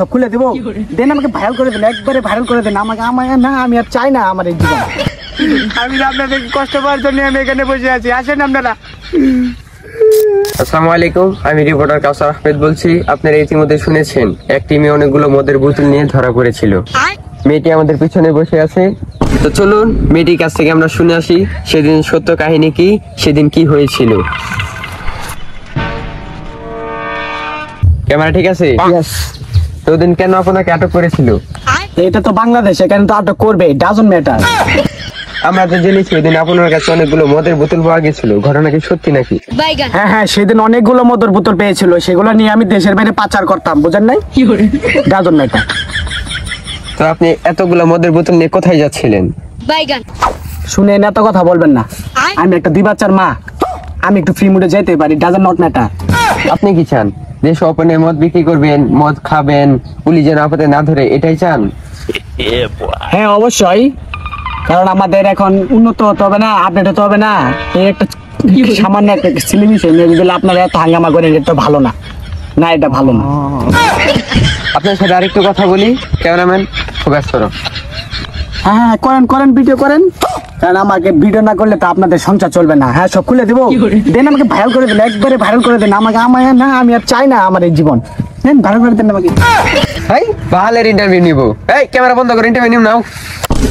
সব খুলে দেবো। দেন আমাকে ভাইরাল করে দেন, একবারে ভাইরাল করে দেন আমাকে। না আমি আর চাই না আমার এই জীবন। আমি আপনাদের কষ্ট পাওয়ার জন্য আমি এখানে বসে আছি, আসেন আপনারা। আসসালামু আলাইকুম, আমি রিপোর্টার কাউসার আহমেদ বলছি। আপনারা ইতিমধ্যে শুনেছেন একটি মেয়ে অনেকগুলো মদের বোতল নিয়ে ধরা পড়েছিল। মেয়েটি আমাদের পিছনে বসে আছে। তো চলুন মেয়েটির কাছ থেকে আমরা শুনে আসি সেদিন সত্য কাহিনী কি, সেদিন কি হয়েছিল। ক্যামেরা ঠিক আছে? তো ওদিন কেন আপনাকে আটক করেছিল? এটা তো বাংলাদেশ, এখানে তো আটক করবে, ডাজন্ট ম্যাটার। আমরা তো জেনেছি ওদিন আপনার কাছে অনেকগুলো মদের বোতল পাওয়া গেছিল, ঘটনা কি সত্যি নাকি? হ্যাঁ হ্যাঁ, সেদিন অনেকগুলো মদের বোতল পেয়েছিল, সেগুলো নিয়ে আমি দেশের বাইরে পাচার করতাম, বুঝেন নাই? Doesn't matter. তো আপনি এতগুলো মদের বোতল নিয়ে কোথায় যাচ্ছিলেন? শুনেন, এত কথা বলবেন না। আমি একটা 2 বাচ্চার মা, আমি একটু ফ্রি মুডে যেতে পারি, ডাজন্ট নট ম্যাটার। আপনি কি চান দেশ ওপেনে মদ বিক্রি করবেন, মদ খাবেন, পুলিশ যেন আপনাদের না ধরে, এটাই চান? হ্যাঁ অবশ্যই, কারণ আমাদের এখন উন্নত হতে হবে না, আপডেট হতে হবে না। এই একটা সামান্য একটা সিলিমিশন যেগুলো আপনারা এত হাঙ্গামা করেন, এটা ভালো না, না এটা ভালো না। আপনার সাথে আরেকটু কথা বলি, ক্যামেরাম্যান ফোকাস করো। হ্যাঁ হ্যাঁ, করেন করেন, ভিডিও করেন, কারণ আমাকে ভিডিও না করলে তো আপনাদের সংসার চলবে না। হ্যাঁ সব খুলে দেবো। দেন আমাকে ভাইরাল করে দেন, একবারে ভাইরাল করে দেন আমাকে। না আমি আর চাই না আমার এই জীবন। দেন ভাইরাল করে দেন আমাকে। এই বাহালের ইন্টারভিউ নিব। এই ক্যামেরা বন্ধ করে ইন্টারভিউ নিব নাও।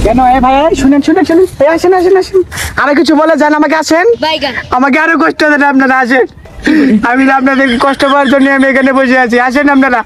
কেন ভাই, শুনেন শুনেন শুনেন, আসেন আসেন আসেন, আরো কিছু বলে যান আমাকে, আসেন আমাকে আরো কষ্ট দেন আপনারা, আসেন। আমি আপনাদের কষ্ট পাওয়ার জন্য আমি এখানে বসে আছি, আসেন আপনারা।